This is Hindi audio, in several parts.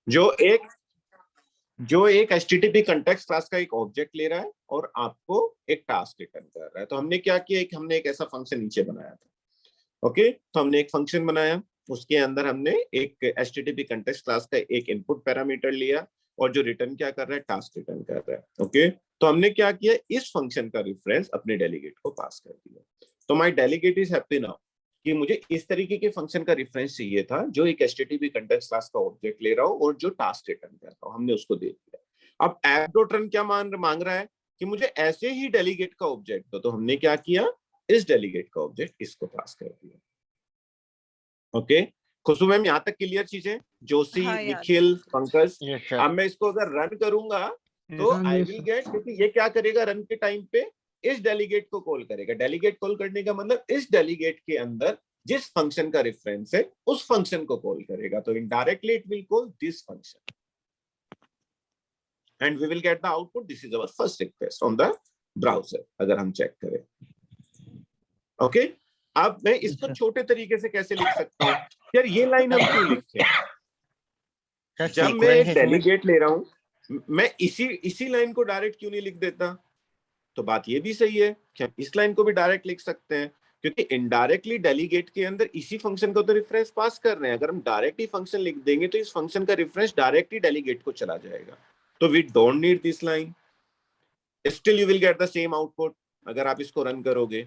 जो एक HTTP कंटेक्स्ट क्लास का एक ऑब्जेक्ट ले रहा है और आपको एक टास्क रिटर्न कर रहा है। तो हमने क्या किया, हमने एक ऐसा फंक्शन नीचे बनाया था। ओके, तो हमने एक फंक्शन बनाया, उसके अंदर हमने एक HTTP कंटेक्स्ट क्लास का एक इनपुट पैरामीटर लिया और जो रिटर्न क्या कर रहा है, टास्क रिटर्न कर रहा है। ओके, तो हमने क्या किया, इस फंक्शन का रेफरेंस अपने डेलीगेट को पास कर दिया। तो my delegate is happy now कि मुझे इस तरीके के फंक्शन का रेफरेंस चाहिए था जो एक HTTP कंटेक्स्ट क्लास का ऑब्जेक्ट ले रहा हो और जो टास्क रिटर्न कर रहा हो, हमने उसको दे दिया। अब ऐप डॉट रन क्या मांग रहा है कि मुझे ऐसे ही डेलीगेट का ऑब्जेक्ट दो। तो हमने क्या किया, इस डेलीगेट का ऑब्जेक्ट इसको पास कर दिया। ओके, खुशबू मैम यहाँ तक क्लियर चीजें? जोशी, हाँ, निखिल, पंकज, Yes, sir. अब मैं इसको अगर रन करूंगा तो आई विल गेट, क्योंकि ये क्या करेगा रन के टाइम पे, इस डेलीगेट को कॉल करेगा। डेलीगेट कॉल करने का मतलब इस डेलीगेट के अंदर जिस फंक्शन का रेफरेंस है उस फंक्शन को कॉल करेगा। तो indirectly it will call this function and we will get the output. This is our first request on the browser, अगर हम चेक करें। ओके, अब मैं इसको छोटे तरीके से कैसे लिख सकता हूँ यार, ये लाइन हम क्यों लिखे? Sir, जब मैं एक sequence में डेलीगेट ले रहा हूं, मैं इसी लाइन को डायरेक्ट क्यों नहीं लिख देता? तो बात ये भी सही है कि हम इस लाइन को भी डायरेक्ट लिख सकते हैं, क्योंकि इनडायरेक्टली डेलीगेट के अंदर इसी फंक्शन को तो रेफरेंस पास कर रहे हैं। अगर हम डायरेक्ट ही फंक्शन लिख देंगे तो इस फंक्शन का रेफरेंस डायरेक्टली डेलीगेट को चला जाएगा। तो we don't need this line, still you will get the same output अगर आप इसको रन करोगे।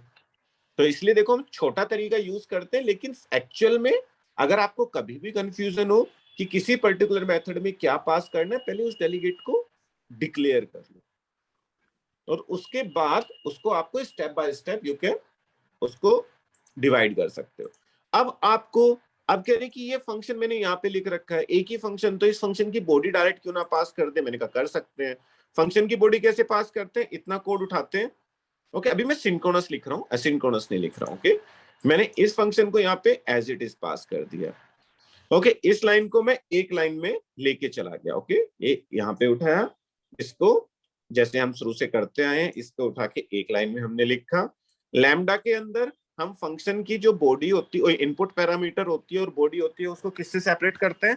तो इसलिए देखो, हम छोटा तरीका यूज करते हैं, लेकिन एक्चुअल में अगर आपको कभी भी कंफ्यूजन हो कि किसी पर्टिकुलर मेथड में क्या पास करना है, पहले उस डेलीगेट को डिक्लेयर कर लो और उसके बाद उसको आपको step by step you can उसको डिवाइड कर सकते हो। अब कह रहे कि ये फंक्शन मैंने यहाँ पे लिख रखा है, एक ही फंक्शन, तो इस फंक्शन की बॉडी डायरेक्ट क्यों ना पास कर दे? मैंने कहा कर सकते हैं। फंक्शन की बॉडी कैसे पास करते हैं? इतना कोड उठाते हैं। ओके, अभी मैं सिंक्रोनस लिख रहा हूँ, एसिंक्रोनस नहीं लिख रहा हूँ। ओके, मैंने इस फंक्शन को यहाँ पे एज इट इज पास कर दिया। ओके, इस लाइन को मैं एक लाइन में लेके चला गया। ओके, ये यहाँ पे उठाया, इसको जैसे हम शुरू से करते आए हैं, इसको उठा के एक लाइन में हमने लिखा। लैम्डा के अंदर हम फंक्शन की जो बॉडी होती है, इनपुट पैरामीटर होती है और बॉडी होती है, उसको किससे सेपरेट करते हैं?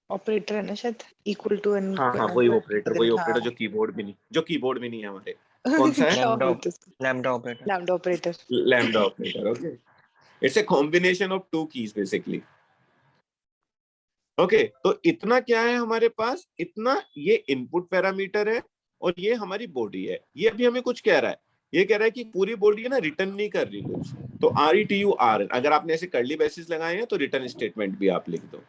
ऑपरेटर है ना शायद, इक्वल टू एन। हाँ, वही ऑपरेटर जो कीबोर्ड में नहीं है हमारे। कौन सा है? lambda operator. Lambda operator. Lambda operator. Okay, it's a combination of two keys basically. Okay, तो इतना क्या है हमारे पास? इतना ये इनपुट पैरामीटर है और ये हमारी बॉडी है। ये अभी हमें कुछ कह रहा है, ये कह रहा है कि पूरी बॉडी है ना, रिटर्न नहीं कर रही कुछ। तो RETURN, अगर आपने ऐसे कर्ली ब्रेसेस लगाए हैं तो रिटर्न स्टेटमेंट भी आप लिख दो।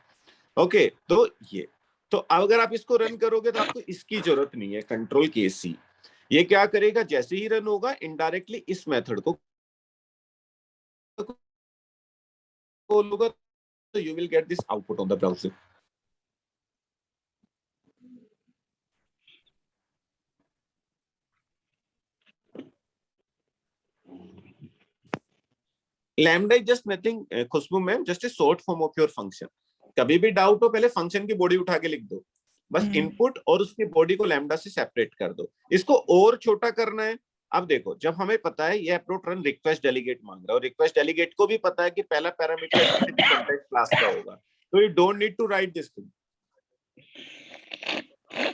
ओके, तो ये, तो अगर आप इसको रन करोगे तो आपको इसकी जरूरत नहीं है, कंट्रोल KC। ये क्या करेगा, जैसे ही रन होगा इनडायरेक्टली इस मेथड को कॉल होगा, तो you will get this output on the browser. Lambda is just nothing, Khushboo ma'am, just a short form of your function. कभी भी डाउट हो, पहले फंक्शन की बॉडी उठा के लिख दो, बस इनपुट और उसकी बॉडी को लैम्डा से सेपरेट कर दो। इसको और छोटा करना है। अब देखो, जब हमें पता है ये एप्रोट रन रिक्वेस्ट डेलीगेट मांग रहा है और रिक्वेस्ट डेलीगेट को भी पता है कि पहला पैरामीटर HTTP कंटेक्स्ट क्लास का होगा, तो you don't need to write this thing,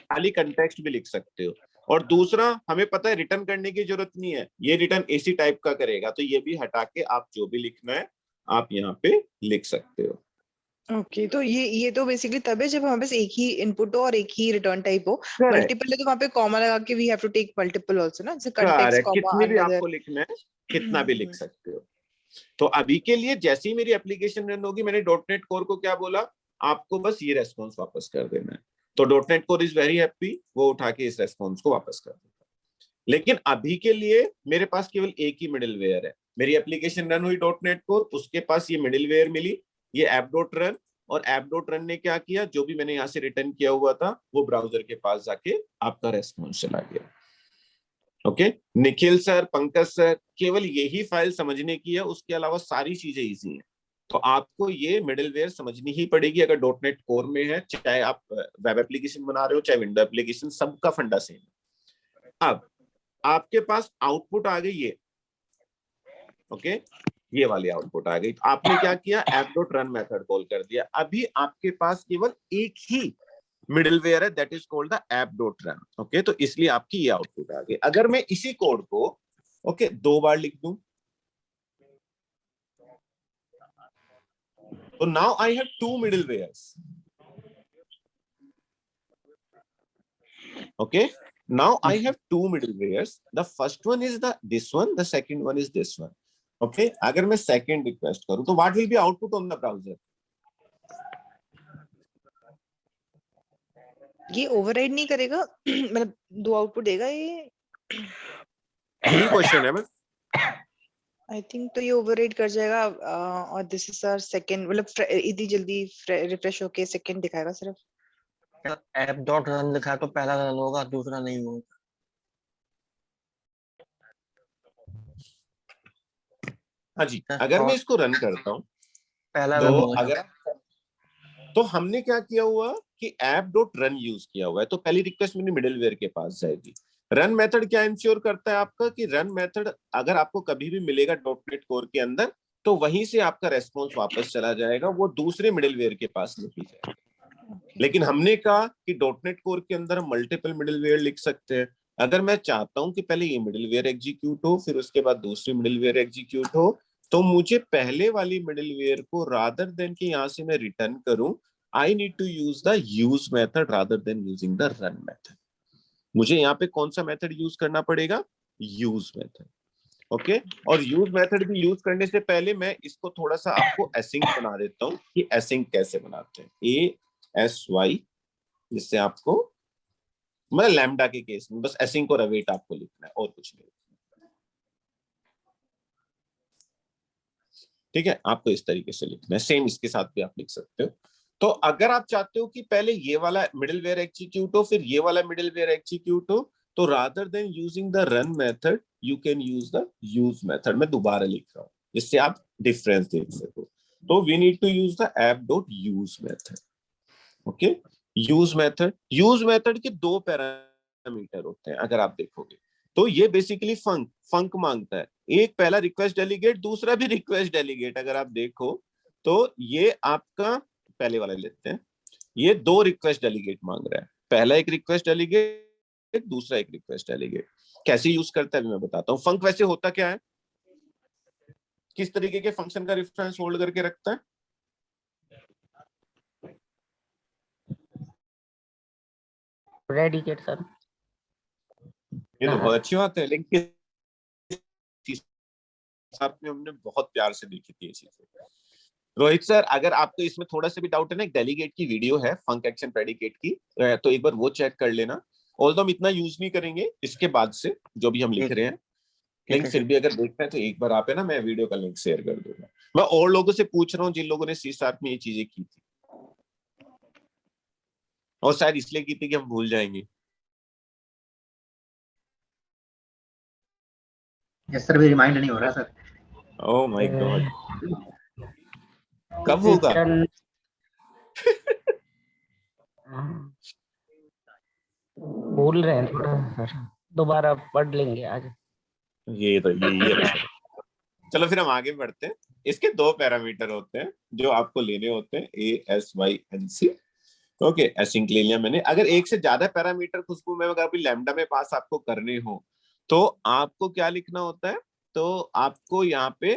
खाली कंटेक्स्ट भी लिख सकते हो। और दूसरा, हमें पता है रिटर्न करने की जरूरत नहीं है, ये रिटर्न AC टाइप का करेगा, तो ये भी हटा के आप जो भी लिखना है आप यहाँ पे लिख सकते हो। ओके, तो ये तो बेसिकली तब है जब हमारे पास एक ही इनपुट हो और एक ही रिटर्न टाइप हो। मल्टीपल है तो वहाँ पे कॉमा लगा के we have to take multiple also ना, जैसे कंटेक्स्ट कॉमा कितने भी अनदर। आपको लिखना है कितना भी लिख सकते हो। तो अभी के लिए जैसे ही मेरी एप्लीकेशन रन होगी, मैंने .NET कोर को क्या बोला, आपको बस ये रेस्पॉन्स वापस कर देना है। तो .NET core is very happy, वो उठा के इस रेस्पॉन्स को वापस कर देता। लेकिन अभी के लिए मेरे पास केवल एक ही मिडिलवेयर है। मेरी एप्लीकेशन रन हुई .NET कोर, उसके पास ये मिडिलवेयर मिली, ये app.run, और app.run ने क्या किया, जो भी मैंने यहाँ से रिटर्न किया हुआ था वो ब्राउजर के पास जाके आपका रेस्पॉन्स चला गया। Okay, Nikhil sir, Pankaj sir, केवल यही फाइल समझने की है, उसके अलावा सारी चीजें इजी हैं। तो आपको ये मिडिलवेयर समझनी ही पड़ेगी अगर .NET कोर में है, चाहे आप वेब एप्लीकेशन बना रहे हो चाहे विंडो एप्लीकेशन, सबका फंडा सेम है। अब आपके पास आउटपुट आ गई है। ओके, ये वाली आउटपुट आ गई। तो आपने क्या किया, app.run मेथड कॉल कर दिया। अभी आपके पास केवल एक ही मिडिलवेयर है, that is called the app.run। Okay, तो इसलिए आपकी ये आउटपुट आ गई। अगर मैं इसी कोड को ओके 2 बार लिख दूं, तो now I have 2 मिडिलवेयर्स। Okay, now I have 2 middlewares. The first one is this one, the second one is this one. Okay, अगर मैं second request करूं तो what will be output on the browser? ये ओवरराइड नहीं करेगा मतलब 2 आउटपुट देगा ये? यही क्वेश्चन है बस। आई थिंक तो ये ओवरराइड कर जाएगा और दिस इज आवर सेकंड, मतलब इतनी जल्दी रिफ्रेश होके सेकंड दिखाएगा सिर्फ। app.run लिखा है तो पहला रन होगा, दूसरा नहीं होगा। हाँ जी, अगर मैं इसको रन करता हूँ पहला तो रन होगा। अगर तो हमने क्या किया हुआ कि app.run यूज किया हुआ है, तो पहली रिक्वेस्ट मेरी मिडिलवेयर के पास जाएगी। रन मेथड क्या इंश्योर करता है आपका कि रन मेथड अगर आपको कभी भी मिलेगा डॉटनेट कोर के अंदर, तो वहीं से आपका रेस्पॉन्स वापस चला जाएगा, वो दूसरे मिडिलवेयर के पास नहीं जाएगा। लेकिन हमने कहा कि डॉटनेट कोर के अंदर हम मल्टीपल मिडिलवेयर लिख सकते हैं। अगर मैं चाहता हूं कि पहले ये मिडिलवेयर एग्जीक्यूट हो, फिर उसके बाद दूसरी मिडिलवेयर एग्जीक्यूट हो, तो मुझे पहले वाली मिडिलवेयर को रादर देन कि यहां से मैं रिटर्न करूं, I need to use the use method rather than using the run method. मुझे यहाँ पे कौन सा मेथड यूज करना पड़ेगा, यूज मेथड। ओके, और यूज मेथड भी यूज करने से पहले मैं इसको थोड़ा सा आपको एसिंक बना देता हूँ कि एसिंक कैसे बनाते हैं। ASY, जिससे आपको मतलब लैम्डा के केस में बस एसिंक और अवेट आपको लिखना है और कुछ नहीं। ठीक है, आपको इस तरीके से लिखना है। सेम इसके साथ भी आप लिख सकते हो। तो अगर आप चाहते हो कि पहले ये वाला मिडिलवेयर एग्जीक्यूट हो फिर ये वाला मिडिलवेयर एग्जीक्यूट हो, तो rather than using the run method you can use the use method. मैं दोबारा लिख रहा हूं जिससे आप डिफरेंस देख सको। तो we need to use the app.use method. Okay, use method के 2 पैरामीटर होते हैं अगर आप देखोगे। तो ये बेसिकली फंक मांगता है। एक पहला रिक्वेस्ट डेलीगेट, दूसरा भी रिक्वेस्ट डेलीगेट। अगर आप देखो तो ये आपका पहले वाला लेते हैं, ये 2 रिक्वेस्ट डेलीगेट मांग रहा है। पहला एक रिक्वेस्ट डेलीगेट, दूसरा एक रिक्वेस्ट डेलीगेट। कैसे यूज करता है मैं बताता हूँ। फंक वैसे होता क्या है, किस तरीके के फंक्शन का रेफरेंस होल्ड करके रखता है? Predicate sir. ये तो बहुत अच्छी बात है, लेकिन साथ में हमने बहुत प्यार से देखी थी ये चीजें। रोहित सर, अगर आपको इसमें थोड़ा सा भी डाउट है ना, एक डेलीगेट की वीडियो है फंक एक्शन प्रेडिकेट की, तो एक बार वो चेक कर लेना। ऑल्दो हम इतना यूज नहीं करेंगे इसके बाद से जो भी हम लिख रहे हैं, लेकिन फिर भी अगर देखना है तो एक बार आप है ना, मैं वीडियो का लिंक शेयर कर दूंगा। मैं और लोगों से पूछ रहा हूँ जिन लोगों ने C# में ये चीजें की थी, और शायद इसलिए की थी कि हम भूल जाएंगे। यस सर, भी रिमाइंड नहीं हो रहा सर। ओह माय गॉड, कब होगा? भूल रहे हैं थोड़ा सर, दोबारा पढ़ लेंगे आज। ये अच्छा। चलो फिर हम आगे बढ़ते हैं। इसके 2 पैरामीटर होते हैं जो आपको लेने होते हैं, ASYNC। ओके, एसिंक ले लिया मैंने। अगर एक से ज्यादा पैरामीटर खुशबू में अगर लैम्डा में पास आपको करने हो तो आपको क्या लिखना होता है, तो आपको यहाँ पे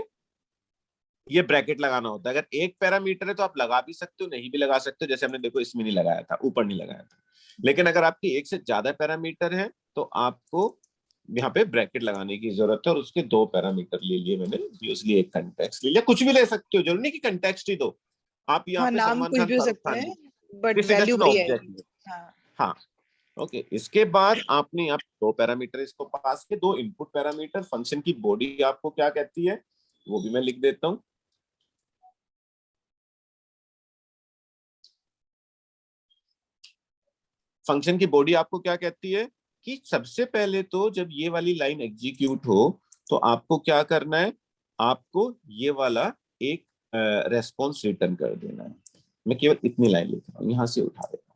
ये ब्रैकेट लगाना होता है। अगर एक पैरामीटर है तो आप लगा भी सकते हो, नहीं भी लगा सकते हो, जैसे हमने देखो इसमें नहीं लगाया था, ऊपर नहीं लगाया था। लेकिन अगर आपकी एक से ज्यादा पैरामीटर है तो आपको यहाँ पे ब्रैकेट लगाने की जरूरत है। और उसके 2 पैरामीटर ले लिए मैंने, यूजली एक कंटेक्स्ट ले लिया। कुछ भी ले सकते हो, जरूरी नहीं कि कंटेक्स्ट ही दो। आप यहाँ पे नाम सलमान कुछ खान, भी हो शाहरुख सकते खान, हैं बट वैल्यू वही है। हाँ, ओके। इसके बाद आपने यहाँ 2 पैरामीटर इसको पास के, 2 इनपुट पैरामीटर। फंक्शन की बॉडी आपको क्या कहती है वो भी मैं लिख देता हूँ। फंक्शन की बॉडी आपको क्या कहती है कि सबसे पहले तो जब ये वाली लाइन एग्जीक्यूट हो तो आपको क्या करना है, आपको ये वाला एक रेस्पॉन्स रिटर्न कर देना है। मैं केवल इतनी लाइन लिख रहा हूँ, यहां से उठा देता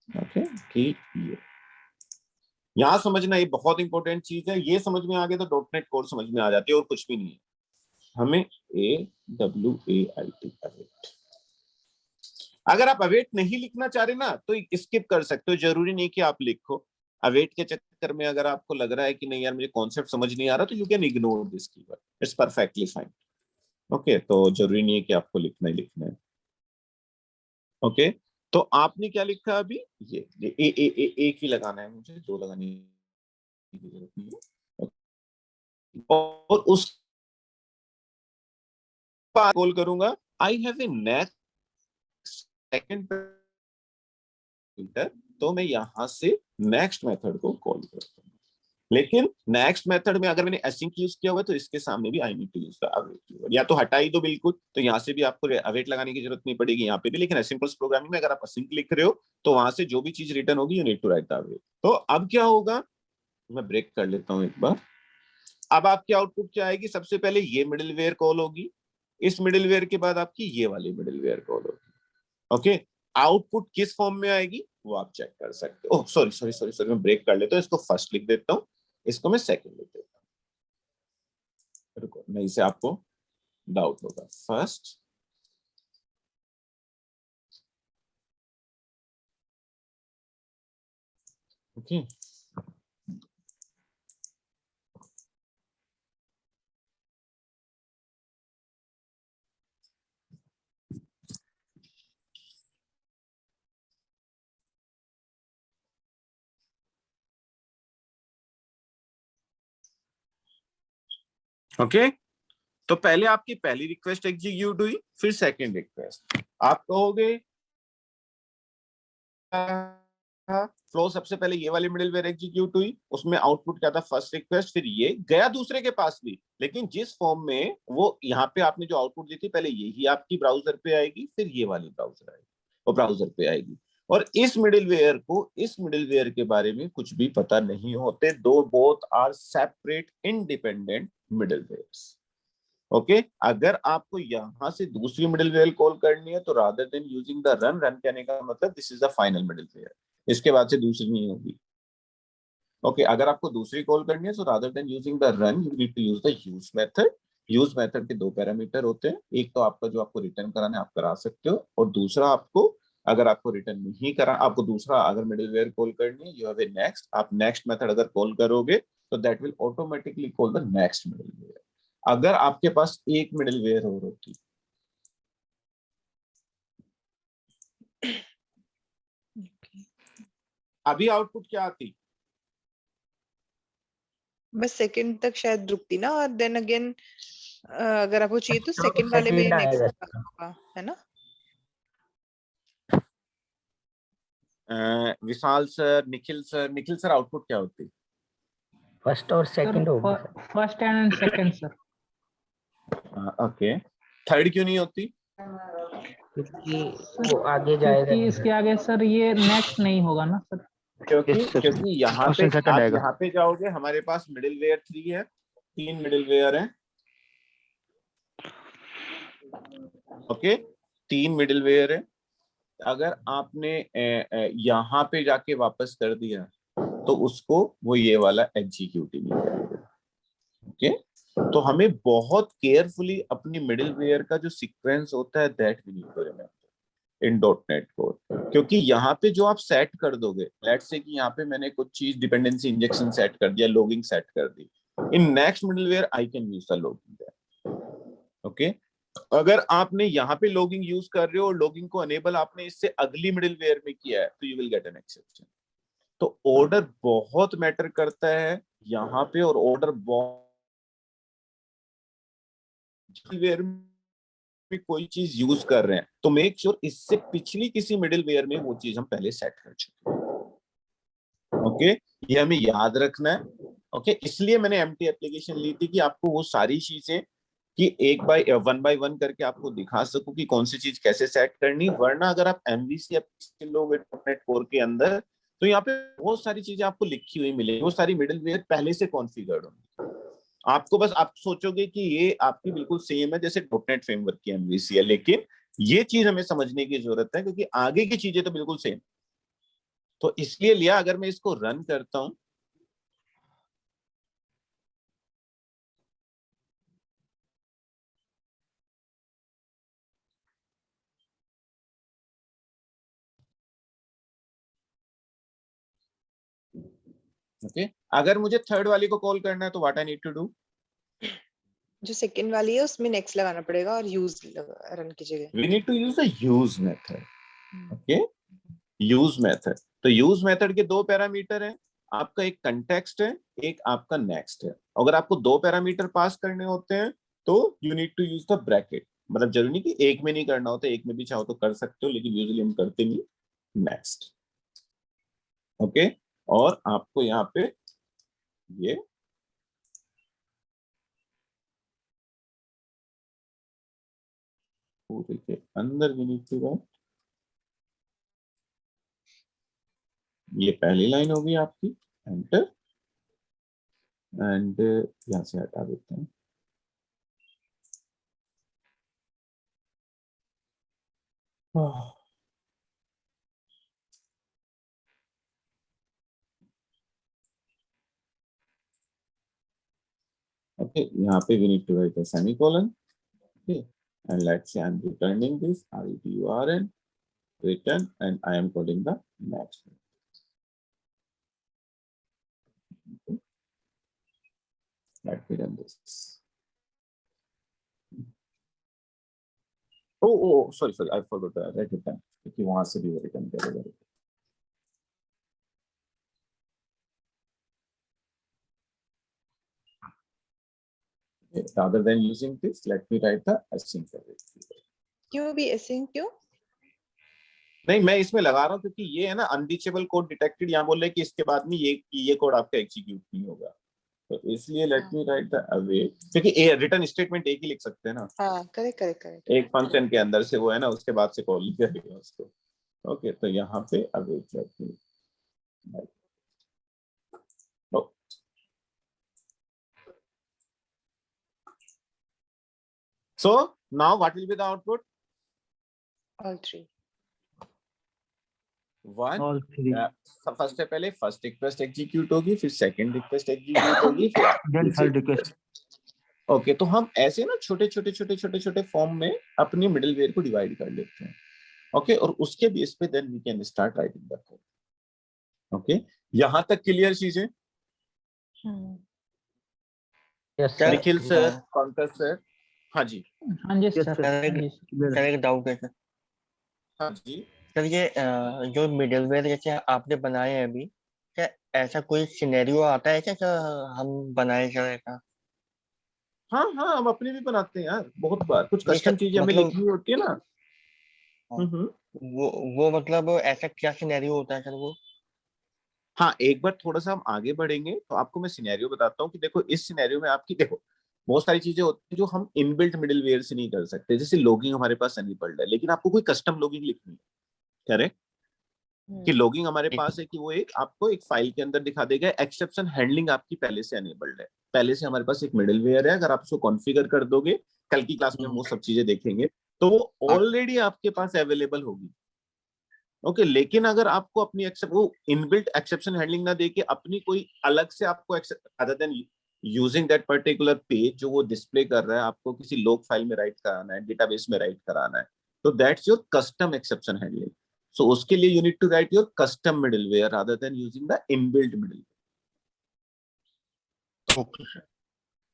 हूँ। ओके, कि यहाँ समझना ये बहुत इंपॉर्टेंट चीज है, ये समझ में आ गया तो डॉटनेट कोर समझ में आ जाती है और कुछ भी नहीं है। हमें AWAIT अवेट, अगर आप अवेट नहीं लिखना चाह रहे ना तो स्किप कर सकते हो, जरूरी नहीं कि आप लिखो। अवेट के चक्कर में अगर आपको लग रहा है कि नहीं यार मुझे कॉन्सेप्ट समझ नहीं आ रहा, तो you can ignore this keyword, it's perfectly fine. Okay, तो जरूरी नहीं है कि आपको लिखना ही लिखना है। ओके, तो आपने क्या लिखा अभी, ये एक ही लगाना है मुझे, दो लगाने की जरूरत नहीं है। और उस कॉल करूंगा I have A next second, तो मैं यहां से नेक्स्ट मेथड को कॉल करता हूँ। लेकिन नेक्स्ट मेथड में अगर मैंने असिंक यूज किया हुआ है तो इसके सामने भी I need to use the await keyword, या तो हटा ही दो बिल्कुल, तो यहाँ से भी आपको अवेट लगाने की जरूरत नहीं पड़ेगी यहाँ पे भी। लेकिन असिंक्रोनस प्रोग्रामिंग में अगर आप असिंक लिख रहे हो तो वहां से जो भी चीज रिटर्न होगी you need to write the await. तो अब क्या होगा, मैं ब्रेक कर लेता हूँ एक बार। अब आपकी आउटपुट क्या आएगी, सबसे पहले ये मिडिलवेयर कॉल होगी, इस मिडिलवेयर के बाद आपकी ये वाली मिडिलवेयर कॉल होगी। ओके, आउटपुट किस फॉर्म में आएगी वो आप चेक कर सकते हो। सॉरी सॉरी सॉरी सॉरी, मैं ब्रेक कर लेता हूँ, इसको फर्स्ट लिख देता हूँ, इसको मैं सेकंड लिख देता हूँ। रुको, नहीं से आपको डाउट होगा। फर्स्ट, ओके, ओके, तो पहले आपकी पहली रिक्वेस्ट एग्जीक्यूट हुई, फिर सेकंड रिक्वेस्ट। आप कहोगे फ्लो सबसे पहले ये वाली मिडिलवेयर एग्जीक्यूट हुई, उसमें आउटपुट क्या था, फर्स्ट रिक्वेस्ट, फिर ये गया दूसरे के पास भी, लेकिन जिस फॉर्म में वो यहाँ पे आपने जो आउटपुट दी थी, पहले यही आपकी ब्राउजर पे आएगी, फिर ये वाली ब्राउजर आएगी, वो ब्राउजर पे आएगी। और इस मिडिलवेयर को, इस मिडिलवेयर के बारे में कुछ भी पता नहीं होते, दो both are separate independent middlewares. Okay, अगर आपको यहां से दूसरी मिडिलवेयर कॉल करनी है तो rather than using the run, run कहने का मतलब this is the final middleware, इसके बाद से दूसरी नहीं होगी। ओके, अगर आपको दूसरी कॉल करनी है तो rather than using the run you need to use the use method. Use method के दो पैरामीटर होते हैं, एक तो आपका जो आपको रिटर्न कराना है आप करा सकते हो, और दूसरा आपको अगर आपको रिटर्न नहीं करा, आपको दूसरा अगर मिडिलवेयर कॉल करनी है यू हैव ए नेक्स्ट, आप नेक्स्ट मेथड अगर कॉल करोगे तो that will automatically call the next middleware. अगर आपके पास एक मिडिलवेयर और होती, अभी आउटपुट क्या आती, बस सेकंड तक शायद रुकती ना, और देन अगेन अगर आपको चाहिए तो सेकंड वाले में सेकंड नेक्स्ट आएगा। होगा, है ना। Vishal sir, Nikhil sir, Nikhil sir output क्या होती, फर्स्ट और सेकंड होगी sir. First and second sir. Okay, third क्यों नहीं होती, क्योंकि वो आगे जाएगा क्योंकि इसके आगे सर ये नेक्स्ट नहीं होगा ना सर। क्योंकि यहाँ पे आप यहाँ पे जाओगे, हमारे पास मिडिलवेयर 3 है, 3 मिडिलवेयर है। ओके, 3 मिडिलवेयर है, अगर आपने यहाँ पे जाके वापस कर दिया तो उसको वो ये वाला एग्जीक्यूट ही नहीं करेगा। ओके, तो हमें बहुत केयरफुली अपनी मिडिलवेयर का जो सीक्वेंस होता है that we need to remember in dotnet code, क्योंकि यहाँ पे जो आप सेट कर दोगे, लेट्स से कि यहाँ पे मैंने कुछ चीज डिपेंडेंसी इंजेक्शन सेट कर दिया, लॉगिंग सेट कर दी, in next middleware I can use the logging there. Okay, अगर आपने यहाँ पे लॉगिंग यूज कर रहे हो और लॉगिंग को अनेबल आपने इससे अगली मिडिलवेयर में किया है तो you will get an exception. तो ऑर्डर बहुत मैटर करता है यहाँ पे, और ऑर्डर बहुत में कोई चीज यूज कर रहे हैं तो मेक श्योर इससे पिछली किसी मिडिलवेयर में वो चीज हम पहले सेट कर चुके हैं। ओके, ये हमें याद रखना है। ओके, इसलिए मैंने एम्प्टी एप्लीकेशन ली थी कि आपको वो सारी चीजें कि वन बाय वन करके आपको दिखा सकूं कि कौन सी चीज कैसे सेट करनी, वरना अगर आप एमवीसी एप्लीकेशन लोगे डॉटनेट कोर के अंदर तो यहाँ पे बहुत सारी चीजें आपको लिखी हुई मिलेगी, वो सारी मिडिलवेयर पहले से कॉन्फ़िगर्ड होंगी। आपको बस आप सोचोगे कि ये आपकी बिल्कुल सेम है जैसे डॉटनेट फ्रेमवर्क की एमवीसी है, लेकिन ये चीज हमें समझने की जरूरत है क्योंकि आगे की चीजें तो बिल्कुल सेम। तो इसलिए लिया, अगर मैं इसको रन करता हूं ओके अगर मुझे थर्ड वाली को कॉल करना है तो what I need to do, जो सेकंड वाली है उसमें नेक्स्ट लगाना पड़ेगा और यूज रन की जगह। We need to use the use method. Okay use method, तो यूज मेथड के दो पैरामीटर हैं, आपका एक कंटेक्स्ट है, एक आपका नेक्स्ट है। अगर आपको दो पैरामीटर पास करने होते हैं तो you need to use the bracket, मतलब जरूरी नहीं कि एक में नहीं करना होता, एक में भी चाहो तो कर सकते हो, लेकिन यूजुअली हम करते नहीं, नेक्स्ट। ओके और आपको यहाँ पे ये पूरे के अंदर वी नीड टू राइट, ये पहली लाइन होगी आपकी, एंटर, एंड यहां से हटा देते हैं। ओके यहाँ पे we need to write a semicolon, okay and let's say I am returning this RETURN return and I am calling the next. Okay. Let me run this. Oh, sorry, I forgot to write it down. क्योंकि वहां से भी रिटर्न करेगा। Rather than using this, let me write the async variable. क्यों भी async क्यों? नहीं मैं इसमें लगा रहा हूँ क्योंकि ये है ना अनरीचेबल कोड डिटेक्टेड, यहाँ बोल रहे कि इसके बाद में ये कोड आपका एग्जीक्यूट नहीं होगा, तो इसलिए let me right the await, क्योंकि रिटर्न स्टेटमेंट एक ही लिख सकते हैं ना। हाँ करेक्ट। एक फंक्शन के अंदर से वो है ना, उसके बाद से कॉल करेगा उसको। ओके तो यहाँ पे await let me, so now what will be the output? All three. One, All three. First से पहले फर्स्ट रिक्वेस्ट एग्जीक्यूट होगी, फिर सेकंड रिक्वेस्ट एग्जीक्यूट होगी, फिर Then third request. ओके तो हम ऐसे ना छोटे छोटे फॉर्म में अपनी मिडिलवेयर को डिवाइड कर लेते हैं। ओके और उसके बेस पे then we can start writing the code. Okay यहाँ तक क्लियर चीजें? Yes, sir. Nikhil sir, Pankaj sir, हाँ जी। हाँ जी Yes, सर। sir. हाँ जी सर। सर एक डाउट है सर। हाँ जी सर ये जो मिडलवेयर जैसे आपने बनाए हैं अभी, क्या ऐसा कोई सिनेरियो आता है क्या हम बनाए सर ऐसा? हाँ हम अपने भी बनाते हैं यार, बहुत बार कुछ नहीं कस्टम सर, चीजें हमें मतलब लिखनी होती है ना। वो मतलब ऐसा क्या सिनेरियो होता है सर वो? हाँ एक बार थोड़ा सा हम आगे बढ़ेंगे तो आपको मैं सिनेरियो बताता हूँ कि देखो इस सिनेरियो में आपकी देखो बहुत सारी चीजें होती हैं जो हम इनबिल्ट मिडिलवेयर से नहीं कर सकते, जैसे लॉगिंग हमारे पास एनेबल्ड है लेकिन आपको कोई कस्टम लॉगिंग लिखनी है, करेक्ट? कि लॉगिंग हमारे पास है कि वो एक आपको एक फाइल के अंदर दिखा देगा, एक्सेप्शन हैंडलिंग आपकी पहले से एनेबल्ड है, पहले से हमारे पास एक मिडिलवेयर है, अगर आप उसको कॉन्फ़िगर कर दोगे, कल की क्लास में हम वो सब चीजें देखेंगे, तो वो ऑलरेडी आपके पास अवेलेबल होगी। ओके लेकिन अगर आपको अपनी वो इनबिल्ट एक्सेप्शन हैंडलिंग ना देके अपनी कोई अलग से आपको other than using that particular page जो वो डिस्प्ले कर रहा है, आपको किसी लॉग फाइल में राइट कराना है, डेटाबेस में राइट कराना है, तो that's your custom exception handling. So उसके लिए you need to write your custom middleware rather than using the inbuilt middleware.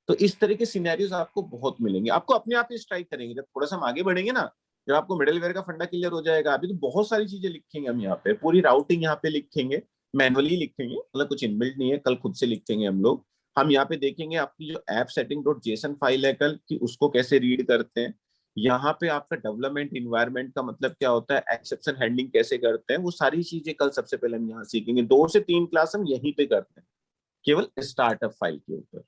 तो इस तरह के सिनेरियोज आपको बहुत मिलेंगे, आपको अपने आप ही स्ट्राइक करेंगे। जब थोड़ा सा हम आगे बढ़ेंगे ना, जब आपको मिडिलवेयर का फंडा क्लियर हो जाएगा, अभी तो बहुत सारी चीजें लिखेंगे हम यहाँ पे, पूरी राउटिंग यहाँ पे लिखेंगे, मैनुअली लिखेंगे, मतलब कुछ इनबिल्ट नहीं है, कल खुद से लिखेंगे हम लोग। हम यहाँ पे देखेंगे आपकी जो app setting dot JSON file है कल की, उसको कैसे रीड करते हैं। यहाँ पे आपका डेवलपमेंट इन्वायरमेंट का मतलब क्या होता है, एक्सेप्शन हैंडलिंग कैसे करते हैं, वो सारी चीजें कल सबसे पहले हम यहाँ सीखेंगे। 2 से 3 क्लास हम यहीं पे करते हैं केवल स्टार्टअप फाइल के ऊपर,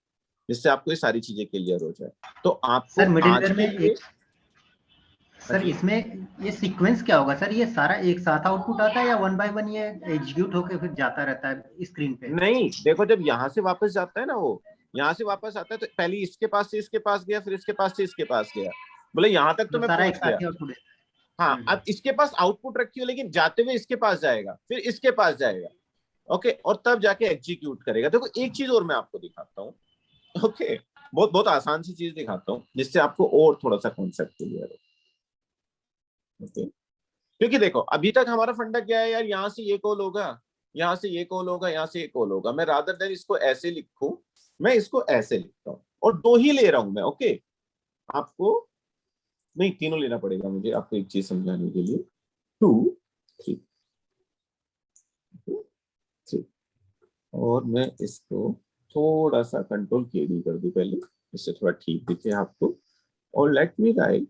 जिससे आपको ये सारी चीजें क्लियर हो जाए। तो आपको सर आज मिडिलवेयर के में लिए सर इसमें ये सीक्वेंस क्या होगा सर, ये सारा एक साथ आउटपुट आता है या 1 बाय 1 ये एग्जीक्यूट होकर फिर जाता रहता है स्क्रीन पे? नहीं देखो, जब यहाँ से वापस जाता है ना, वो यहाँ से वापस आता है तो पहले इसके पास से इसके पास गया, फिर इसके पास से इसके पास गया, बोले यहाँ तक तो मैं सारा एक पहुंच साथ गया। ही आउटपुट है। हाँ अब इसके पास आउटपुट रखी हो, लेकिन जाते हुए इसके पास जाएगा, फिर इसके पास जाएगा, ओके, और तब जाके एग्जीक्यूट करेगा। देखो एक चीज और मैं आपको दिखाता हूँ, ओके, बहुत बहुत आसान सी चीज दिखाता हूँ जिससे आपको और थोड़ा सा कॉन्सेप्ट क्लियर हो। ओके क्योंकि देखो अभी तक हमारा फंडा क्या है यार, यहाँ से ये कॉल होगा, यहाँ से ये कॉल होगा, यहाँ से ये कॉल होगा। मैं रादर देन इसको ऐसे लिखूं, मैं इसको ऐसे लिखता हूँ और 2 ही ले रहा हूं मैं। ओके, आपको नहीं तीनों लेना पड़ेगा मुझे आपको एक चीज समझाने के लिए। 2 3 3 और मैं इसको थोड़ा सा कंट्रोल KD कर दूं पहले, इससे थोड़ा ठीक दिखे आपको। और let me right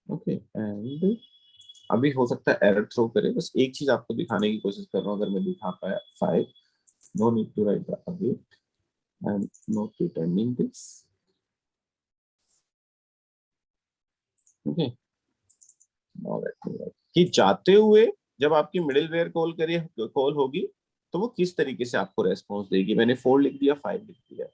okay and अभी हो सकता है एरर थ्रो करे, बस एक चीज आपको दिखाने की कोशिश कर रहा हूँ। अगर मैं दिखा पाया 5, no need to write the await, I am not returning this. Okay, कि जाते हुए जब आपकी मिडिलवेयर कॉल होगी तो वो किस तरीके से आपको रेस्पॉन्स देगी। मैंने 4 लिख दिया, 5 लिख दिया।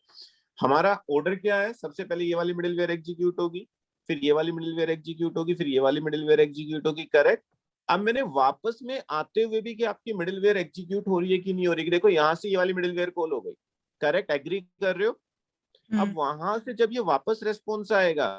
हमारा ऑर्डर क्या है, सबसे पहले ये वाली मिडिलवेयर एग्जीक्यूट होगी, फिर ये वाली मिडिलवेयर एग्जीक्यूट होगी, फिर ये वाली मिडिलवेयर एग्जीक्यूट होगी। करेक्ट। अब मैंने वापस में आते हुए भी कि आपकी मिडिलवेयर एग्जीक्यूट हो रही है कि नहीं हो रही है, देखो यहाँ से ये वाली मिडिलवेयर कॉल हो गई। करेक्ट, एग्री कर रहे हो। अब वहां से जब ये वापस रेस्पॉन्स आएगा,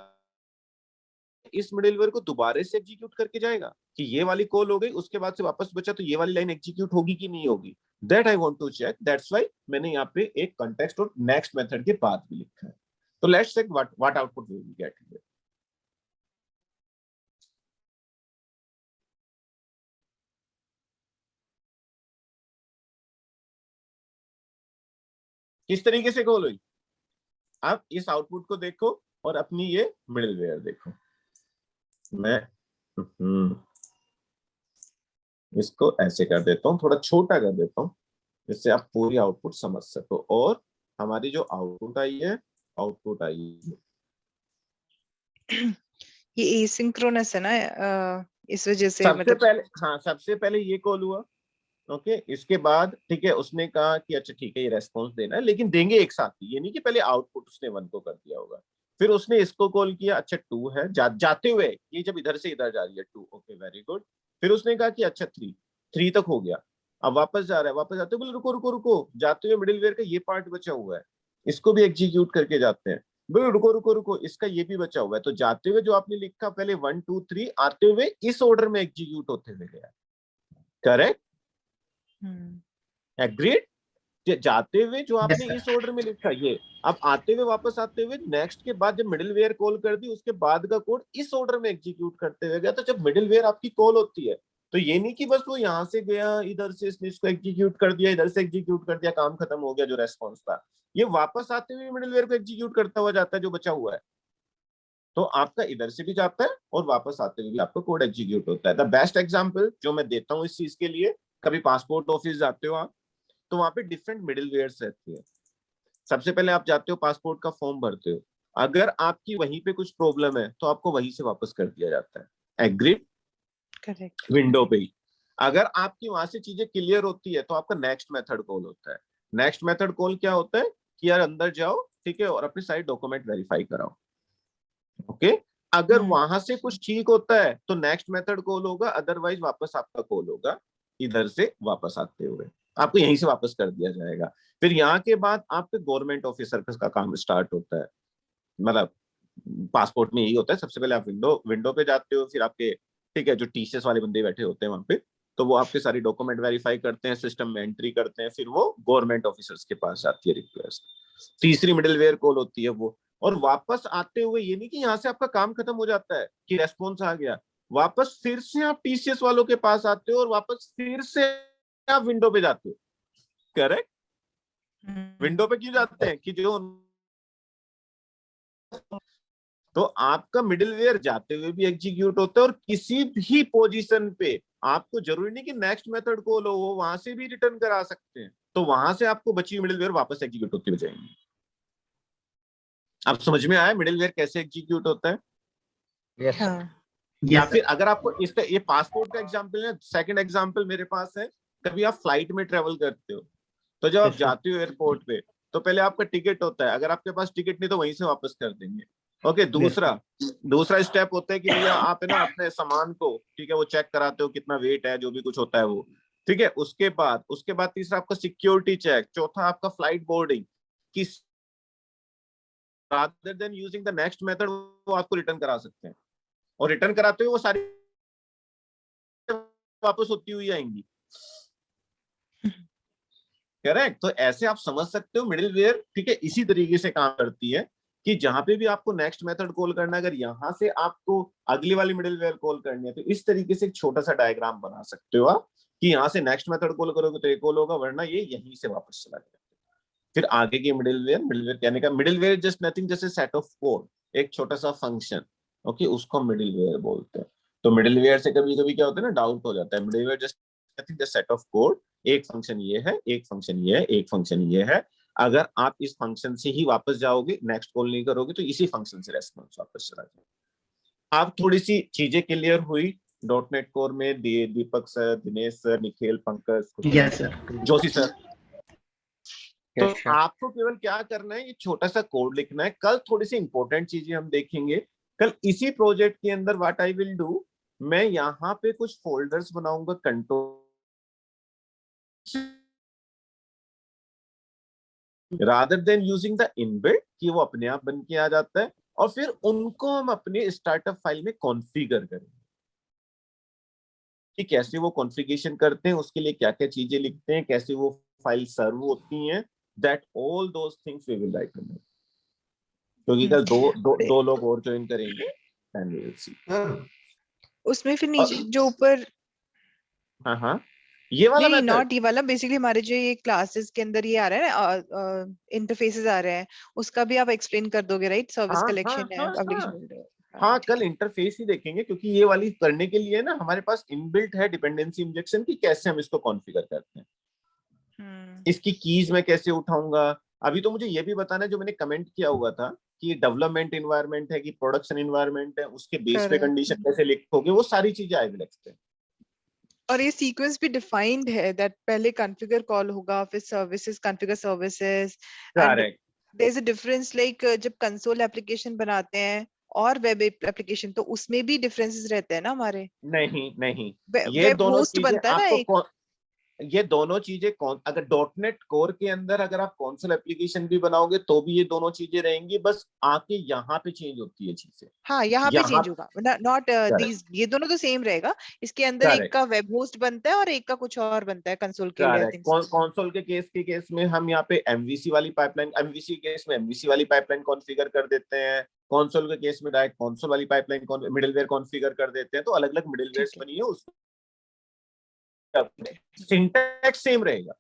इस मिडिलवेयर को दोबारा से एग्जीक्यूट करके जाएगा कि ये वाली कॉल हो गई, उसके बाद से वापस बचा तो ये वाली लाइन एग्जीक्यूट होगी कि नहीं होगी। That I want to check, that's why मैंने यहाँ पे एक कॉन्टेक्स्ट और नेक्स्ट मेथड के बाद भी लिखा है। तो let's check what output we will get here. किस तरीके से कॉल हुई, आप इस आउटपुट को देखो और अपनी ये मिडिलवेयर देखो। मैं इसको ऐसे कर देता हूँ, थोड़ा छोटा कर देता हूँ जिससे आप पूरी आउटपुट समझ सको। और हमारी जो आउटपुट आई है ये एसिंक्रोनस है ना, इस वजह से सबसे पहले, हाँ सबसे पहले ये कॉल हुआ। ओके, इसके बाद ठीक है उसने कहा कि अच्छा ठीक है ये रेस्पॉन्स देना है, लेकिन देंगे एक साथ ही, ये नहीं कि पहले आउटपुट उसने 1 को कर दिया होगा, फिर उसने इसको कॉल किया, अच्छा 2 है, जाते हुए ये जब इधर से इधर जा रही है 2। Okay very good. फिर उसने कहा कि अच्छा 3 तक हो गया। अब वापस जा रहा है, वापस जाते हुए बोले रुको रुको रुको, जाते हुए मिडिलवेयर का ये पार्ट बचा हुआ है, इसको भी एग्जीक्यूट करके जाते हैं। बोले रुको रुको रुको, इसका ये भी बचा हुआ है। तो जाते हुए जो आपने लिखा पहले 1 2 3, आते हुए इस ऑर्डर में एग्जीक्यूट होते हुए गया। Correct, agreed. जाते हुए जो आपने इस ऑर्डर में लिखा ये, अब आते हुए वापस आते हुए नेक्स्ट के बाद जब मिडिलवेयर कॉल कर दी, उसके बाद का कोड इस ऑर्डर में एग्जीक्यूट करते हुए गया। तो जब मिडिलवेयर आपकी कॉल होती है तो ये नहीं कि बस वो यहाँ से गया, इधर से इसने इसको एग्जीक्यूट कर दिया, इधर से एग्जीक्यूट कर दिया, काम खत्म हो गया जो रेस्पॉन्स था। ये वापस आते हुए मिडिलवेयर को एग्जीक्यूट करता हुआ जाता है जो बचा हुआ है। तो आपका इधर से भी जाता है और वापस आते हुए भी आपका कोड एग्जीक्यूट होता है। द बेस्ट एग्जांपल जो मैं देता हूँ इस चीज के लिए, कभी पासपोर्ट ऑफिस जाते हो आप, तो वहां पे डिफरेंट मिडिलवेयर्स रहती है। सबसे पहले आप जाते हो पासपोर्ट का फॉर्म भरते हो, अगर आपकी वहीं पे कुछ प्रॉब्लम है तो आपको वहीं से वापस कर दिया जाता है। Agreed, correct. विंडो पे ही। अगर आपकी वहां से चीजें क्लियर होती है तो आपका नेक्स्ट मेथड कॉल होता है। नेक्स्ट मेथड कॉल क्या होता है कि यार अंदर जाओ, ठीक है, और अपनी साइड डॉक्यूमेंट वेरीफाई कराओ। ओके, अगर वहां से कुछ ठीक होता है तो नेक्स्ट मेथड कॉल होगा, अदरवाइज वापस आपका कॉल होगा इधर से वापस आते हुए, आपको यहीं से वापस कर दिया जाएगा। फिर यहाँ के बाद आपके गवर्नमेंट ऑफिसर का काम स्टार्ट होता है। मतलब पासपोर्ट में यही होता है, सबसे पहले आप विंडो पे जाते हो, फिर आपके ठीक है जो टीसीएस वाले बंदे बैठे होते हैं वहां पे, तो वो आपके सारी डॉक्यूमेंट वेरीफाई करते हैं, सिस्टम में एंट्री करते हैं, फिर वो गवर्नमेंट ऑफिसर्स के पास जाती है रिक्वेस्ट। तीसरी मिडिलवेयर कॉल होती है वो। और वापस आते हुए ये नहीं कि यहाँ से आपका काम खत्म हो जाता है कि रेस्पॉन्स आ गया, वापस फिर से आप टीसीएस वालों के पास आते हो और वापस फिर से आप विंडो पे जाते हो। करेक्ट, विंडो पे क्यों जाते हैं कि जो, तो आपका मिडिलवेयर जाते हुए भी एग्जीक्यूट होता है और किसी भी पोजीशन पे आपको जरूरी नहीं कि नेक्स्ट मेथड कॉल हो, वो वहां से भी रिटर्न करा सकते हैं। तो वहां से आपको बची हुई मिडिलवेयर वापस एग्जीक्यूट होती हुई जाएंगी। अब समझ में आया मिडिलवेयर कैसे एग्जीक्यूट होता है? यस हाँ। या फिर अगर आपको इसका ये पासपोर्ट का एग्जांपल है, सेकंड एग्जांपल मेरे पास है, कभी आप फ्लाइट में ट्रेवल करते हो तो जब आप जाते हो एयरपोर्ट पे तो पहले आपका टिकट होता है, अगर आपके पास टिकट नहीं तो वहीं से वापस कर देंगे। ओके, दूसरा स्टेप होता है कि भैया आप है ना अपने सामान को ठीक है वो चेक कराते हो कितना वेट है, जो भी कुछ होता है वो, ठीक है। उसके बाद तीसरा आपका सिक्योरिटी चेक, चौथा आपका फ्लाइट बोर्डिंग, किस rather than using the next method वो आपको रिटर्न करा सकते हैं, और रिटर्न कराते हुए वो सारी वापस होती हुई आएंगी। करेक्ट। तो ऐसे आप समझ सकते हो मिडिलवेयर, ठीक है, इसी तरीके से काम करती है कि जहां पे भी आपको नेक्स्ट मेथड कॉल करना है, अगर यहां से आपको अगली वाली मिडिलवेयर कॉल करनी है, तो इस तरीके से एक छोटा सा डायग्राम बना सकते हो आप कि यहाँ से नेक्स्ट मेथड कॉल करोगे तो ये कॉल होगा, वरना ये यहीं से वापस चला जाएगा। फिर आगे की मिडिलवेयर कहने का, मिडिलवेयर जस्ट नथिंग जैसे सेट ऑफ कोड, एक छोटा सा फंक्शन, ओके, उसको मिडिलवेयर बोलते हैं। तो मिडिलवेयर से कभी कभी क्या होता है ना, डाउट हो जाता है। Middleware just nothing just set of code, एक फंक्शन ये है, एक फंक्शन ये है, एक फंक्शन ये है। अगर आप इस फंक्शन से ही वापस जाओगे, नेक्स्ट कॉल नहीं करोगे, तो इसी फंक्शन से रेस्पॉन्स वापस चला जाएगा। आप थोड़ी सी चीजें क्लियर हुई डॉटनेट कोर में? Deepak sir, Dinesh sir, Nikhil, Pankaj, yes sir. Joshi sir. तो Yes, sir. आपको केवल क्या करना है, ये छोटा सा कोड लिखना है। कल थोड़ी सी इंपॉर्टेंट चीजें हम देखेंगे। कल इसी प्रोजेक्ट के अंदर व्हाट आई विल डू, मैं यहाँ पे कुछ फोल्डर्स बनाऊंगा control, rather than using the inbuilt कि वो अपने आप बन के आ जाता है, और फिर उनको हम अपने स्टार्टअप फाइल में कॉन्फ़िगर करेंगे कि कैसे वो कॉन्फ़िगरेशन करते हैं, उसके लिए क्या क्या चीजें लिखते हैं, कैसे वो फाइल सर्व होती हैं, that all those things we will write down. क्योंकि कल दो लोग और ज्वाइन करेंगे एंड वी विल सी। उसमें फिर नीचे जो ऊपर, हाँ, ये वाला नहीं मेथड, नॉट ये वाला, बेसिकली हमारे जो ये क्लासेस के अंदर ये आ रहा है ना, इंटरफेसेस आ रहे हैं, उसका भी आप एक्सप्लेन कर दोगे राइट? सर्विस हाँ कलेक्शन है, हाँ एप्लीकेशन हाँ बिल्डर। हाँ, कल इंटरफेस ही देखेंगे, क्योंकि ये वाली करने के लिए ना हमारे पास इनबिल्ट है डिपेंडेंसी इंजेक्शन की, कैसे हम इसको कॉन्फ़िगर करते हैं, इसकी कीज मैं कैसे उठाऊंगा। अभी तो मुझे ये भी बताना है, जो मैंने कमेंट किया हुआ था कि डेवलपमेंट एनवायरनमेंट है कि प्रोडक्शन एनवायरनमेंट है, उसके बेस पे कंडीशन कैसे लिखोगे, वो सारी चीजें आई विल एक्सप्लेन। और ये सीक्वेंस भी डिफाइंड है, दैट पहले कॉन्फ़िगर कॉल होगा, फिर services, configure services, and correct. There is a difference, like जब कंसोल एप्लीकेशन बनाते हैं और वेब एप्लीकेशन, तो उसमें भी डिफरेंसेस रहते हैं ना हमारे। नहीं, ये वेब दोनों होस्ट चीजें बनता है ना एक। आपको ये दोनों चीजें अगर डॉटनेट कोर के अंदर अगर आप कंसोल एप्लीकेशन भी बनाओगे तो भी ये दोनों चीजें रहेंगी, बस आके यहाँ पे चेंज होती है चीजें। हाँ, यहाँ पे यहाँ चेंज होगा, नॉट दीज, ये दोनों तो सेम रहेगा। इसके अंदर एक करेक्ट का वेब होस्ट बनता है और एक का कुछ और बनता है कंसोल के लिए, आई करेक्ट। थिंक। कंसोल के केस में हम यहाँ पे एमवीसी वाली पाइपलाइन, एमवीसी के केस में एमवीसी वाली पाइपलाइन कॉन्फ़िगर कर देते हैं, कंसोल के केस में डायरेक्ट कंसोल वाली पाइपलाइन मिडिलवेयर कॉन्फ़िगर कर देते हैं। तो अलग अलग मिडिलवेयर्स बनी है, उस सिंटैक्स सेम रहेगा,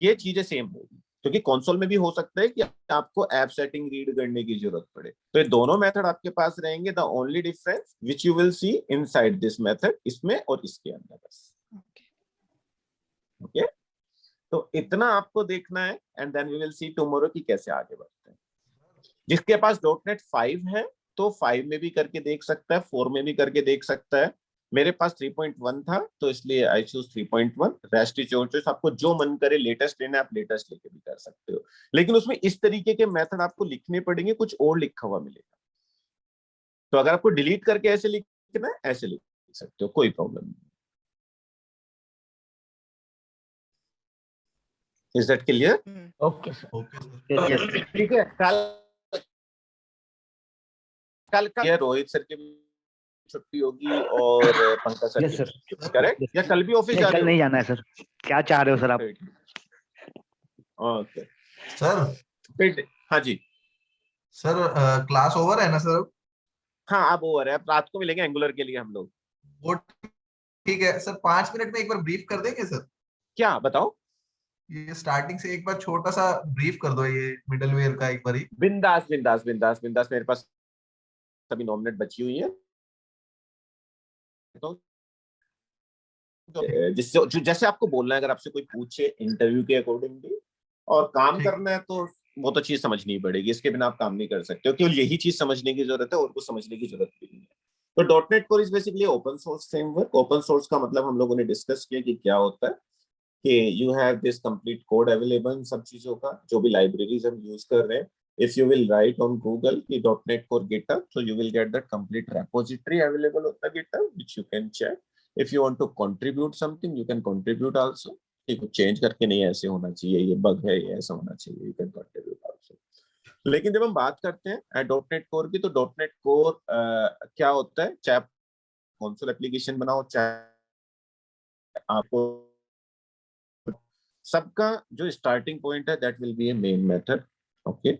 ये चीजें सेम होगी। क्योंकि कंसोल में भी हो सकता है कि आपको ऐप सेटिंग रीड करने की जरूरत पड़े, तो ये दोनों मेथड आपके पास रहेंगे। The only difference which you will see inside this method, इसमें और इसके अंदर, बस। ओके, तो इतना आपको देखना है, and then we will see tomorrow कि कैसे आगे बढ़ते हैं। जिसके पास डॉटनेट 5 है तो 5 में भी करके देख सकता है, 4 में भी करके देख सकता है। मेरे पास 3.1 था तो इसलिए I choose 3.1। Rest is your choice, आपको जो मन करे लेटेस्ट लेना, आप लेटेस्ट लेके भी कर सकते हो, लेकिन उसमें इस तरीके के मेथड आपको लिखने पड़ेंगे, कुछ और लिखा हुआ मिलेगा। तो अगर आपको डिलीट करके ऐसे लिखना है, ऐसे लिख सकते हो, कोई प्रॉब्लम नहीं। Is that clear? Okay sir. ठीक है। कल का रोहित सर की छुट्टी होगी और पंकज सर यस की सर। छुट्टी होगी, करेक्ट? या कल भी ऑफिस जा नहीं, रहे कल हो? नहीं जाना है सर। क्या चाह रहे हो सर आप? Okay sir. हाँ जी सर क्लास ओवर है ना सर? हाँ, अब ओवर है, अब रात को मिलेंगे एंगुलर के लिए हम लोग। वो ठीक है सर, 5 मिनट में एक बार ब्रीफ कर देंगे सर? क्या बताओ? ये स्टार्टिंग से एक बार छोटा सा ब्रीफ कर दो, ये मिडलवेयर का एक बार ही। बिंदास बिंदास बिंदास बिंदास, मेरे पास अभी 9 मिनट बची हुई है, तो जिससे जैसे आपको बोलना है, अगर आपसे कोई पूछे इंटरव्यू के अकॉर्डिंगली और काम करना है, तो वो तो चीज समझनी पड़ेगी, इसके बिना आप काम नहीं कर सकते हो। केवल यही चीज समझने की जरूरत है, और कुछ समझने की जरूरत भी नहीं है। तो dot net core is basically open source framework. Open source का मतलब हम लोगों ने डिस्कस किया कि क्या होता है, कि you have this complete code available in सब चीजों का, जो भी लाइब्रेरीज हम यूज कर रहे हैं। If you will write on Google कि .NET Core GitHub, so you will get that complete repository available on the GitHub, which you can check. If you want to contribute something, you can contribute also. कि कुछ चेंज करके नहीं ऐसे होना चाहिए, ये बग है, ये ऐसा होना चाहिए, you can contribute also. लेकिन जब हम बात करते हैं डॉटनेट कोर की, तो डॉटनेट कोर क्या होता है, चाहे कंसोल एप्लीकेशन बनाओ, चाहे आपको, सबका जो स्टार्टिंग पॉइंट है that will be A main method. Okay,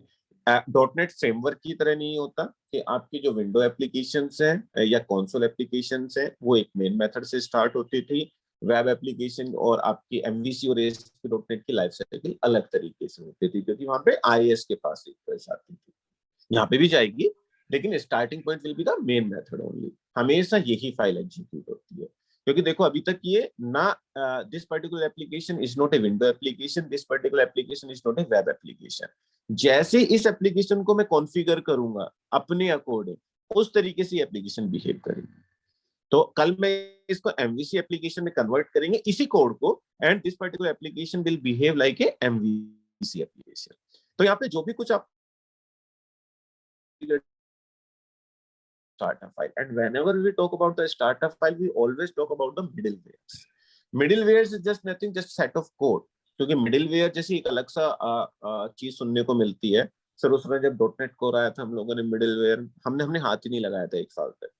dot net framework की तरह नहीं होता कि आपकी जो विंडो एप्लीकेशंस हैं या कंसोल एप्लीकेशंस हैं वो एक मेन मेथड से स्टार्ट होती थी। वेब एप्लीकेशन और आपकी एमवीसी और एएसपी डॉटनेट की लाइफ साइकिल अलग तरीके से होती थी, क्योंकि वहां पे आईएस के पास रिक्वेस्ट आती थी। यहाँ पे भी जाएगी, लेकिन starting point will be the main method only. हमेशा यही फाइल एग्जीक्यूट होती है, क्योंकि देखो अभी तक ये ना this particular application is not a window application, this particular application is not a web application. जैसे इस एप्लीकेशन को मैं कॉन्फ़िगर करूंगा अपने अकॉर्डिंग, उस तरीके से एप्लीकेशन बिहेव करेगी। तो कल मैं इसको एमवीसी एप्लीकेशन में कन्वर्ट करेंगे इसी कोड को, and this particular application will behave like a MVC application. तो यहाँ पे जो भी कुछ आप startup file, and whenever we talk about the startup file we always talk about the middlewares. Middlewares is just nothing, just set of code, क्योंकि मिडिलवेयर जैसी एक अलग सा चीज सुनने को मिलती है। सर उस समय जब डॉटनेट कोर आया था हम लोगों ने मिडिलवेयर हमने हाथ ही नहीं लगाया था 1 साल तक।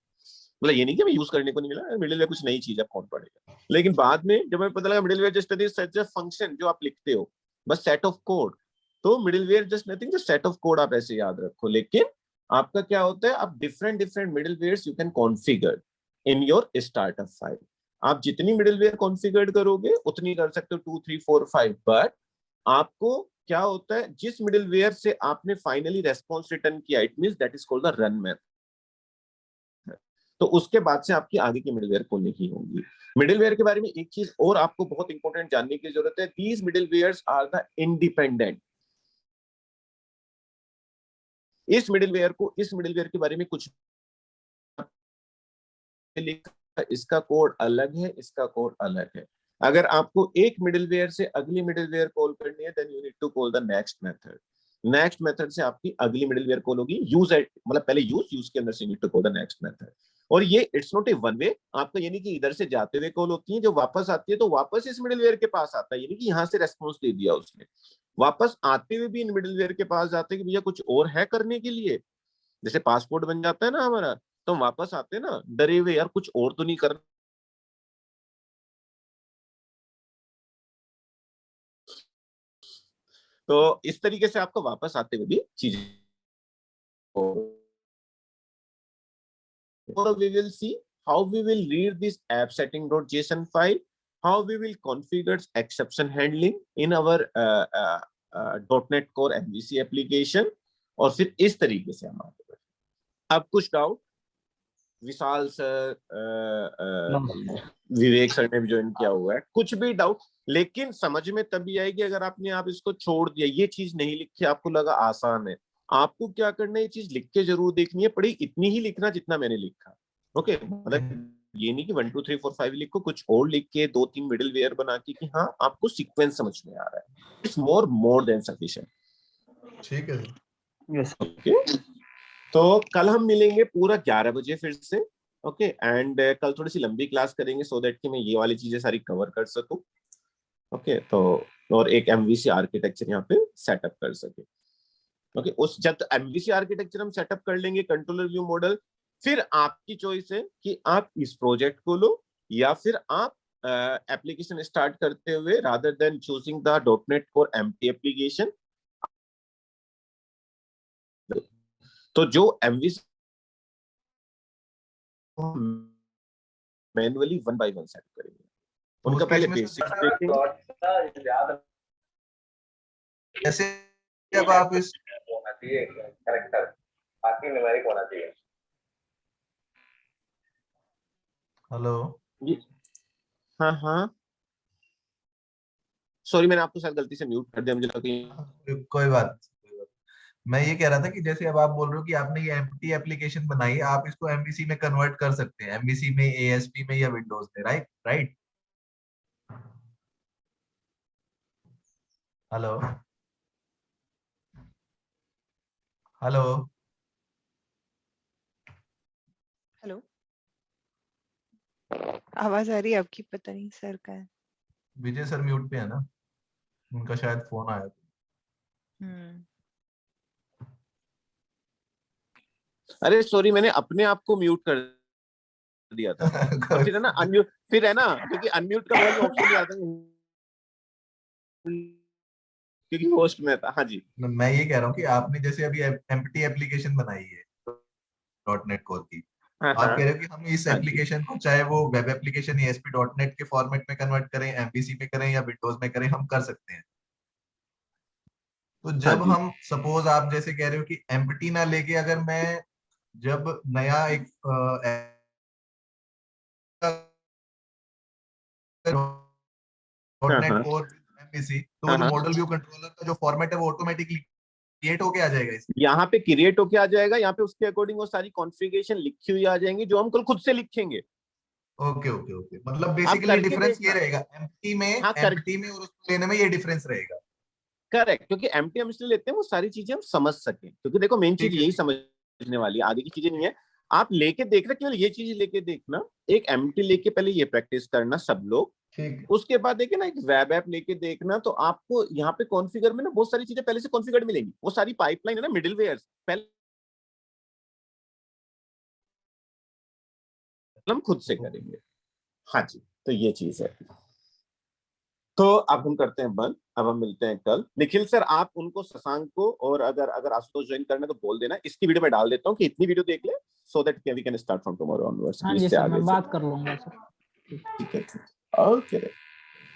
मतलब ये नहीं कि हमें यूज करने को नहीं मिला, मिडिलवेयर कुछ नई चीज है, कौन पड़ेगा। लेकिन बाद में जब हमें पता लगा middleware just such a function जो आप लिखते हो, बस सेट ऑफ कोड। तो middleware just nothing, just set of code, आप ऐसे याद रखो। लेकिन आपका क्या होता है, आप different middlewares you can configure in your startup file. आप जितनी मिडिलवेयर कॉन्फ़िगर करोगे उतनी कर सकते हो, 2 3 4 5। बट आपको क्या होता है, जिस मिडिलवेयर से आपने फाइनली रेस्पॉन्स रिटर्न किया, it means that is called the run method. तो उसके बाद से आपकी आगे की मिडिलवेयर खोलने की होंगी। मिडिलवेयर के बारे में एक चीज और आपको बहुत इंपॉर्टेंट जानने की जरूरत है, दीज मिडिलवेयर्स आर द इंडिपेंडेंट। इस मिडिलवेयर के बारे में कुछ लिखा, इसका कोड अलग है, इसका कोड अलग है। अगर आपको एक मिडिलवेयर से अगली मिडिलवेयर कॉल करनी है, then you need to call the next method. Next method से आपकी अगली मिडिलवेयर कॉल होगी। यूज मतलब पहले यूज के अंदर से need to call the next method. और ये it's not a one way, आपका यानी कि इधर से जाते हुए कॉल होती है, जो वापस आती है तो वापस इस मिडिलवेयर के पास आता है, यानी कि यहाँ से रेस्पॉन्स दे दिया उसने, वापस आते हुए भी इन मिडिलवेयर के पास जाते हैं कि भैया कुछ और है करने के लिए। जैसे पासपोर्ट बन जाता है ना हमारा, तो हम वापस आते हैं ना डरे हुए, यार कुछ और तो नहीं करना। तो इस तरीके से आपको वापस आते हुए भी चीजें, और we will see how we will read this app setting.json file, how we will configure exception handling in our .NET Core MVC application, और फिर इस तरीके से हम आगे बढ़े। अब कुछ डाउट विशाल सर, विवेक सर ने भी ज्वाइन किया हुआ है, कुछ भी डाउट, लेकिन समझ में तभी आएगी अगर आपने आप इसको छोड़ दिया, ये चीज नहीं लिखी, आपको लगा आसान है। आपको क्या करना है, ये चीज लिख के जरूर देखनी है, पढ़ी इतनी ही लिखना जितना मैंने लिखा। ओके, मतलब ये नहीं कि 1 2 3 4 5 लिखो, कुछ और लिख के 2 3 मिडिलवेयर बना के कि हाँ आपको सीक्वेंस समझ में आ रहा है। It's more than sufficient. ठीक है यस ओके, तो कल हम मिलेंगे पूरा 11 बजे फिर से। ओके, एंड कल थोड़ी सी लंबी क्लास करेंगे सो दैट कि मैं ये वाली चीजें सारी कवर कर सकूं। ओके, तो और एक एमवीसी आर्किटेक्चर यहाँ पे सेटअप कर सके। ओके, उस जब एमवीसी आर्किटेक्चर हम सेटअप कर लेंगे, कंट्रोलर व्यू मॉडल, फिर आपकी चॉइस है कि आप इस प्रोजेक्ट को लो या फिर आप एप्लीकेशन स्टार्ट करते हुए rather than choosing the .NET Core empty application, तो जो एमवीसी मैनुअली 1 बाय 1 सेट करेंगे, उनका पहले बेसिक्स देखेंगे। जैसे अब आप इस होना चाहिए कैरेक्टर, बाकी न्यूमेरिक होना चाहिए। हेलो, हाँ हाँ, सॉरी मैंने आपको शायद गलती से म्यूट कर दिया, मुझे लगा कि कोई बात। मैं ये कह रहा था कि जैसे अब आप बोल रहे हो कि आपने ये एम्प्टी एप्लीकेशन बनाई, आप इसको एमवीसी में कन्वर्ट कर सकते हैं, एमवीसी में, एएसपी में या विंडोज में, right right. Hello hello hello, आवाज आ रही है आपकी? पता नहीं सर का है। विजय सर म्यूट पे है ना, उनका शायद फोन आया था। अरे सॉरी, मैंने अपने आप को म्यूट कर दिया था। और फिर है ना अनम्यूट, फिर है ना, क्योंकि अनम्यूट का मोबाइल में ऑप्शन नहीं आता क्योंकि होस्ट में था। हाँ जी, मैं ये कह रहा हूँ कि आपने जैसे अभी एम्प्टी एप्लीकेशन बनाई है .NET कोर की, हाँ आप कह रहे हो कि हम इस हाँ जी। एप्लीकेशन को चाहे वो वेब एप्लीकेशन ASP.NET के फॉर्मेट में कन्वर्ट करें, MVC में करें या विंडोज में करें, हम कर सकते हैं। तो हाँ जब जी, हम सपोज आप जैसे कह रहे हो कि एम्प्टी ना लेके अगर मैं जब नया एक हाँ .NEट हाँ कोर MVC, तो वो हाँ जो हाँ। मॉडल व्यू कंट्रोलर का जो फॉर्मेट है वो ऑटोमेटिकली क्रिएट होके आ जाएगा इसमें। यहाँ पे क्रिएट होके आ जाएगा, यहाँ पे उसके अकॉर्डिंग वो सारी कॉन्फ़िगरेशन लिखी हुई आ जाएंगी जो हम कल खुद से लिखेंगे। ओके ओके ओके, मतलब आप बेसिकली करके डिफरेंस ये देखना। रहेगा एम्प्टी में हाँ कर, और उसको लेने में ये डिफरेंस रहेगा। करेक्ट, क्योंकि एमटी हम इसलिए लेते हैं वो सारी चीजें हम समझ सकें, क्योंकि देखो मेन चीज ठीक है, यही समझने वाली है, आगे की चीजें नहीं है। आप लेके देखना, केवल ये चीज लेके देखना, एक एमटी लेके पहले ये प्रैक्टिस करना सब लोग। ठीक उसके बाद देखिए ना एक वेब ऐप लेके देखना, तो आपको यहाँ पे कॉन्फ़िगर में ना बहुत सारी चीजें पहले से कॉन्फ़िगर्ड मिलेंगी। वो सारी पाइपलाइन है ना, मिडिलवेयर पहले हम खुद से करेंगे। हाँ जी, तो ये चीज है। तो अब हम करते हैं बंद, अब हम मिलते हैं कल। निखिल सर, आप उनको, शशांक को, और अगर आशुतोष ज्वाइन करना तो बोल देना। इसकी वीडियो मैं डाल देता हूँ कि इतनी वीडियो देख ले, so that we can start from tomorrow onwards. हाँ जी इससे सर, आगे मैं से बात कर लूंगा सर। ठीक है। Okay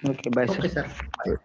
okay bye okay sir. Sir.